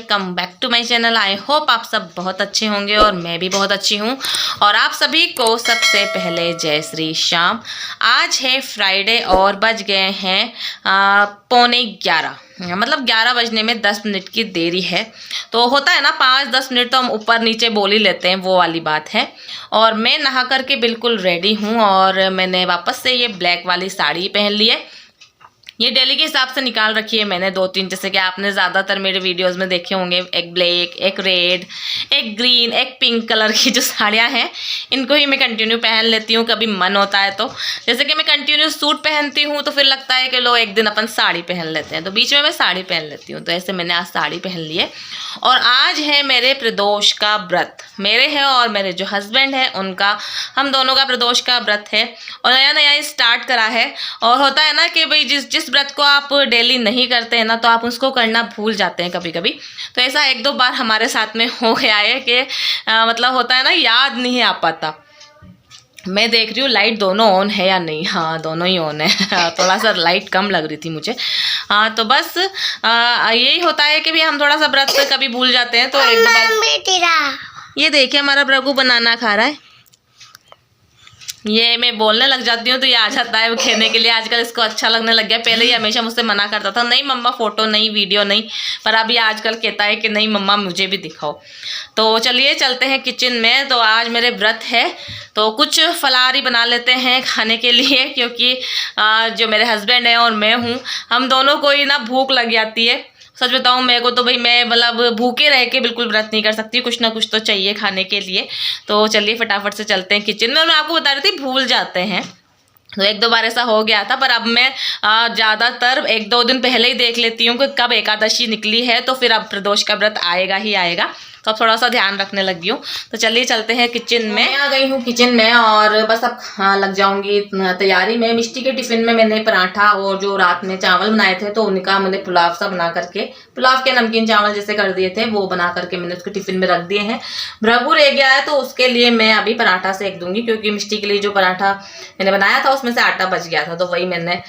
Welcome back to my channel. I hope आप सब बहुत अच्छे होंगे और मैं भी बहुत अच्छी हूँ। और आप सभी को सबसे पहले जय श्री श्याम। आज है फ्राइडे और बज गए हैं 11:45, मतलब 11 बजने में 10 मिनट की देरी है। तो होता है ना 5-10 मिनट तो हम ऊपर नीचे बोल ही लेते हैं, वो वाली बात है। और मैं नहा करके बिल्कुल रेडी हूँ और मैंने वापस से ये ब्लैक वाली साड़ी पहन ली है। ये डेली के हिसाब से निकाल रखी है मैंने 2-3, जैसे कि आपने ज़्यादातर मेरे वीडियोस में देखे होंगे। एक ब्लैक, एक रेड, एक ग्रीन, एक पिंक कलर की जो साड़ियाँ हैं इनको ही मैं कंटिन्यू पहन लेती हूँ कभी मन होता है तो। जैसे कि मैं कंटिन्यू सूट पहनती हूँ तो फिर लगता है कि लो एक दिन अपन साड़ी पहन लेते हैं, तो बीच में मैं साड़ी पहन लेती हूँ। तो ऐसे मैंने आज साड़ी पहन ली है। और आज है मेरे प्रदोष का व्रत, मेरे है और मेरे जो हस्बैंड है उनका, हम दोनों का प्रदोष का व्रत है। और नया नया स्टार्ट करा है। और होता है ना कि भाई जिस व्रत को आप डेली नहीं करते हैं ना तो आप उसको करना भूल जाते हैं कभी कभी। तो ऐसा 1-2 बार हमारे साथ में हो गया है कि मतलब होता है ना, याद नहीं आ पाता। मैं देख रही हूँ लाइट दोनों ऑन है या नहीं। हाँ, दोनों ही ऑन है। थोड़ा सा लाइट कम लग रही थी मुझे। हाँ, तो बस यही होता है कि भी हम थोड़ा सा व्रत कभी भूल जाते हैं। तो 1-2 बार ये देखिए हमारा प्रभु बनाना खा रहा है। ये मैं बोलने लग जाती हूँ तो ये आ जाता है खेलने के लिए। आजकल इसको अच्छा लगने लग गया। पहले ही हमेशा मुझसे मना करता था, नहीं मम्मा फ़ोटो नहीं, वीडियो नहीं। पर अभी आजकल कहता है कि नहीं मम्मा मुझे भी दिखाओ। तो चलिए चलते हैं किचन में। तो आज मेरे व्रत है तो कुछ फलाहारी बना लेते हैं खाने के लिए, क्योंकि जो मेरे हस्बैंड हैं और मैं हूँ, हम दोनों को ही ना भूख लग जाती है। सच बताऊँ मेरे को तो भाई, मैं मतलब भूखे रह के बिल्कुल व्रत नहीं कर सकती, कुछ ना कुछ तो चाहिए खाने के लिए। तो चलिए फटाफट से चलते हैं किचन में। मैं आपको बता रही थी भूल जाते हैं, तो 1-2 बार ऐसा हो गया था। पर अब मैं ज़्यादातर 1-2 दिन पहले ही देख लेती हूँ कि कब एकादशी निकली है, तो फिर अब प्रदोष का व्रत आएगा ही आएगा। तो अब थोड़ा सा ध्यान रखने लगी हूँ। तो चलिए चलते हैं किचन में। मैं आ गई हूँ किचन में और बस अब लग जाऊंगी तैयारी में। मिष्टी के टिफ़िन में मैंने पराठा और जो रात में चावल बनाए थे तो उनका मैंने पुलाव सा बना करके, पुलाव के नमकीन चावल जैसे कर दिए थे, वो बना करके मैंने उसके टिफ़िन में रख दिए हैं। भ्रगू रह गया है तो उसके लिए मैं अभी पराठा सेक दूंगी, क्योंकि मिष्टी के लिए जो पराठा मैंने बनाया था उसमें से आटा बच गया था, तो वही मैंने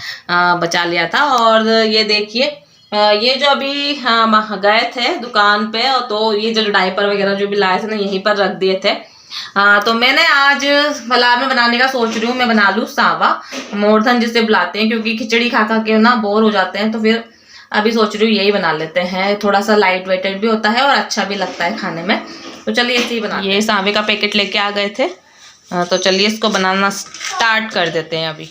बचा लिया था। और ये देखिए ये जो अभी गए थे दुकान पे, तो ये जो डायपर वगैरह जो भी लाए थे ना यहीं पर रख दिए थे। तो मैंने आज फलाहार में बनाने का सोच रही हूँ, मैं बना लूँ सावा मोरधन जिसे बुलाते हैं, क्योंकि खिचड़ी खा खा के ना बोर हो जाते हैं। तो फिर अभी सोच रही हूँ यही बना लेते हैं, थोड़ा सा लाइट वेटेड भी होता है और अच्छा भी लगता है खाने में। तो चलिए इसे ही बना। ये सावे का पैकेट लेके आ गए थे, तो चलिए इसको बनाना स्टार्ट कर देते हैं अभी।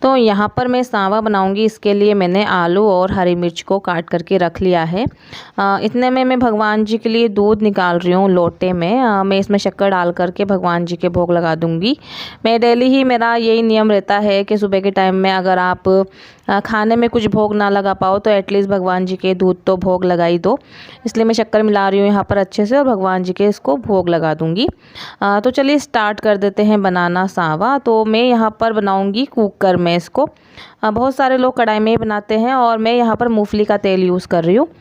तो यहाँ पर मैं सांवा बनाऊंगी, इसके लिए मैंने आलू और हरी मिर्च को काट करके रख लिया है। इतने में मैं भगवान जी के लिए दूध निकाल रही हूँ लोटे में। मैं इसमें शक्कर डाल करके भगवान जी के भोग लगा दूंगी। मैं डेली ही मेरा यही नियम रहता है कि सुबह के टाइम में अगर आप खाने में कुछ भोग ना लगा पाओ तो एटलीस्ट भगवान जी के दूध तो भोग लगा ही दो। इसलिए मैं शक्कर मिला रही हूँ यहाँ पर अच्छे से और भगवान जी के इसको भोग लगा दूँगी। तो चलिए स्टार्ट कर देते हैं बनाना सांवा। तो मैं यहाँ पर बनाऊँगी कुकर में इसको। बहुत सारे लोग कढ़ाई में ही बनाते हैं और मैं यहाँ पर मूंगफली का तेल यूज़ कर रही हूँ।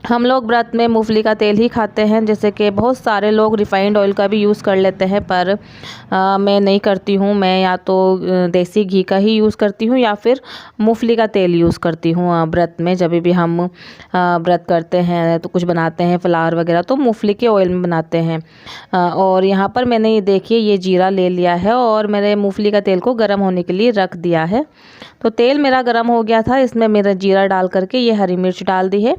हम लोग व्रत में मूंगफली का तेल ही खाते हैं, जैसे कि बहुत सारे लोग रिफ़ाइंड ऑयल का भी यूज़ कर लेते हैं, पर मैं नहीं करती हूँ। मैं या तो देसी घी का ही यूज़ करती हूँ या फिर मूंगफली का तेल यूज़ करती हूँ व्रत में। जब भी हम व्रत करते हैं तो कुछ बनाते हैं फलाहार वगैरह तो मूंगफली के ऑयल में बनाते हैं। और यहाँ पर मैंने ये देखिए ये जीरा ले लिया है और मैंने मूंगफली का तेल को गर्म होने के लिए रख दिया है। तो तेल मेरा गर्म हो गया था, इसमें मेरा जीरा डाल करके ये हरी मिर्च डाल दी है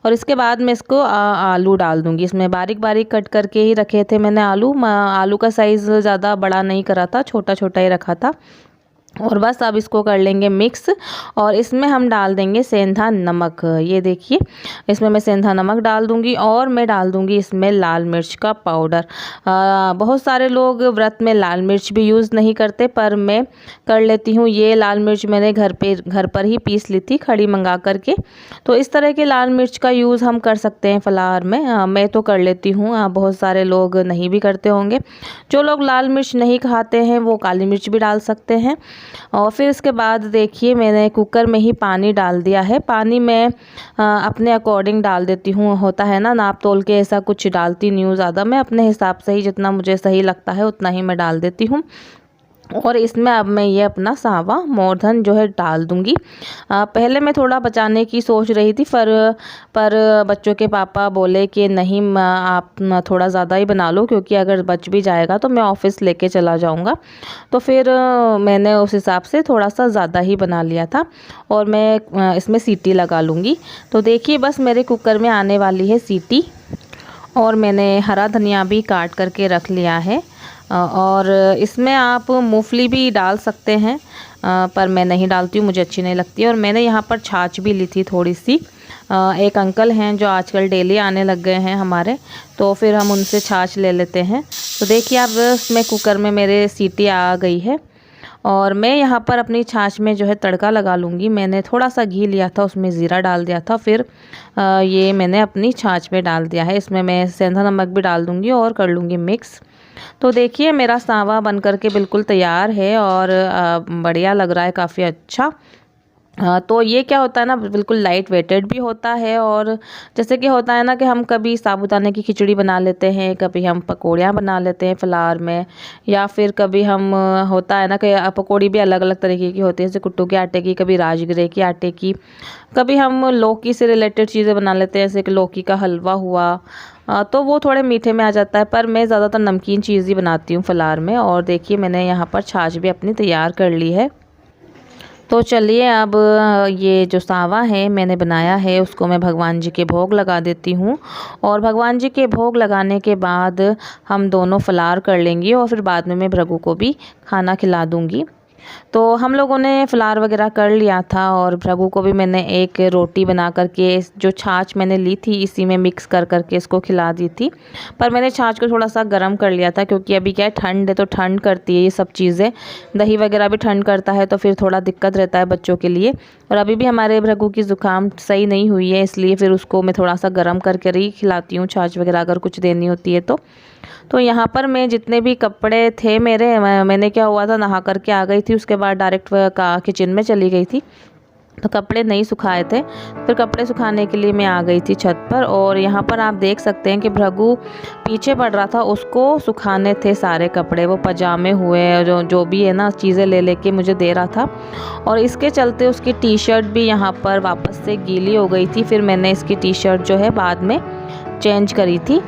और इसके बाद मैं इसको आलू डाल दूंगी। इसमें बारीक बारीक कट करके ही रखे थे मैंने आलू। आलू का साइज़ ज़्यादा बड़ा नहीं करा था, छोटा छोटा ही रखा था। और बस अब इसको कर लेंगे मिक्स और इसमें हम डाल देंगे सेंधा नमक। ये देखिए इसमें मैं सेंधा नमक डाल दूंगी और मैं डाल दूंगी इसमें लाल मिर्च का पाउडर। बहुत सारे लोग व्रत में लाल मिर्च भी यूज़ नहीं करते, पर मैं कर लेती हूँ। ये लाल मिर्च मैंने घर पर ही पीस ली थी खड़ी मंगा करके। तो इस तरह के लाल मिर्च का यूज़ हम कर सकते हैं फलाहार में। मैं तो कर लेती हूँ, बहुत सारे लोग नहीं भी करते होंगे। जो लोग लाल मिर्च नहीं खाते हैं वो काली मिर्च भी डाल सकते हैं। और फिर इसके बाद देखिए मैंने कुकर में ही पानी डाल दिया है। पानी मैं अपने अकॉर्डिंग डाल देती हूँ, होता है ना नाप तोल के ऐसा कुछ डालती नहीं हूँ ज़्यादा। मैं अपने हिसाब से ही जितना मुझे सही लगता है उतना ही मैं डाल देती हूँ। और इसमें अब मैं ये अपना सावा मोरधन जो है डाल दूँगी। पहले मैं थोड़ा बचाने की सोच रही थी पर बच्चों के पापा बोले कि नहीं आप थोड़ा ज़्यादा ही बना लो, क्योंकि अगर बच भी जाएगा तो मैं ऑफ़िस लेके चला जाऊँगा। तो फिर मैंने उस हिसाब से थोड़ा सा ज़्यादा ही बना लिया था और मैं इसमें सीटी लगा लूँगी। तो देखिए बस मेरे कुकर में आने वाली है सीटी और मैंने हरा धनिया भी काट करके रख लिया है। और इसमें आप मूंगफली भी डाल सकते हैं, पर मैं नहीं डालती हूँ, मुझे अच्छी नहीं लगती। और मैंने यहाँ पर छाछ भी ली थी थोड़ी सी। एक अंकल हैं जो आजकल डेली आने लग गए हैं हमारे, तो फिर हम उनसे छाछ ले लेते हैं। तो देखिए अब इसमें कुकर में मेरे सीटी आ गई है और मैं यहाँ पर अपनी छाछ में जो है तड़का लगा लूँगी। मैंने थोड़ा सा घी लिया था, उसमें ज़ीरा डाल दिया था, फिर ये मैंने अपनी छाछ में डाल दिया है। इसमें मैं सेंधा नमक भी डाल दूँगी और कर लूँगी मिक्स। तो देखिए मेरा सांवा बन कर के बिल्कुल तैयार है और बढ़िया लग रहा है, काफ़ी अच्छा। तो ये क्या होता है ना, बिल्कुल लाइट वेटेड भी होता है। और जैसे कि होता है ना कि हम कभी साबूदाने की खिचड़ी बना लेते हैं, कभी हम पकौड़ियाँ बना लेते हैं फ्लावर में, या फिर कभी हम होता है ना कि पकौड़ी भी अलग अलग तरीके की होती है, जैसे कुट्टू के आटे की, कभी राजगिरे के आटे की, कभी हम लौकी से रिलेटेड चीज़ें बना लेते हैं, जैसे कि लौकी का हलवा हुआ। तो वो थोड़े मीठे में आ जाता है, पर मैं ज़्यादातर नमकीन चीज़ ही बनाती हूँ फ्लावर में। और देखिए मैंने यहाँ पर छाछ भी अपनी तैयार कर ली है। तो चलिए अब ये जो सांवा है मैंने बनाया है उसको मैं भगवान जी के भोग लगा देती हूँ। और भगवान जी के भोग लगाने के बाद हम दोनों फलार कर लेंगे और फिर बाद में मैं भृगु को भी खाना खिला दूँगी। तो हम लोगों ने फलार वगैरह कर लिया था और भृगु को भी मैंने एक रोटी बना करके जो छाछ मैंने ली थी इसी में मिक्स कर करके इसको खिला दी थी। पर मैंने छाछ को थोड़ा सा गर्म कर लिया था, क्योंकि अभी क्या है ठंड है तो ठंड करती है ये सब चीज़ें, दही वगैरह भी ठंड करता है, तो फिर थोड़ा दिक्कत रहता है बच्चों के लिए। और अभी भी हमारे भृगु की ज़ुकाम सही नहीं हुई है, इसलिए फिर उसको मैं थोड़ा सा गर्म करके ही खिलाती हूँ छाछ वगैरह अगर कुछ देनी होती है तो यहाँ पर मैं जितने भी कपड़े थे मेरे, मैंने क्या हुआ था नहा करके आ गई थी, उसके बाद डायरेक्ट किचन में चली गई थी, तो कपड़े नहीं सुखाए थे। फिर कपड़े सुखाने के लिए मैं आ गई थी छत पर। और यहाँ पर आप देख सकते हैं कि भृगु पीछे पड़ रहा था, उसको सुखाने थे सारे कपड़े, वो पजामे हुए जो भी है ना चीज़ें ले लेके मुझे दे रहा था। और इसके चलते उसकी टी शर्ट भी यहाँ पर वापस से गीली हो गई थी, फिर मैंने इसकी टी शर्ट जो है बाद में चेंज करी थी।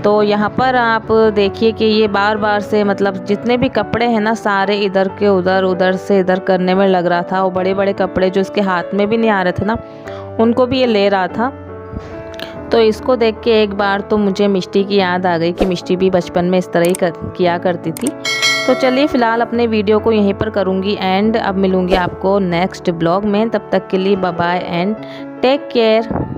तो यहाँ पर आप देखिए कि ये बार बार से मतलब जितने भी कपड़े हैं ना सारे इधर के उधर, उधर से इधर करने में लग रहा था। और बड़े बड़े कपड़े जो इसके हाथ में भी नहीं आ रहे थे ना उनको भी ये ले रहा था। तो इसको देख के एक बार तो मुझे मिष्टी की याद आ गई कि मिष्टी भी बचपन में इस तरह ही किया करती थी। तो चलिए फ़िलहाल अपने वीडियो को यहीं पर करूँगी एंड अब मिलूँगी आपको नेक्स्ट ब्लॉग में। तब तक के लिए bye bye and take care.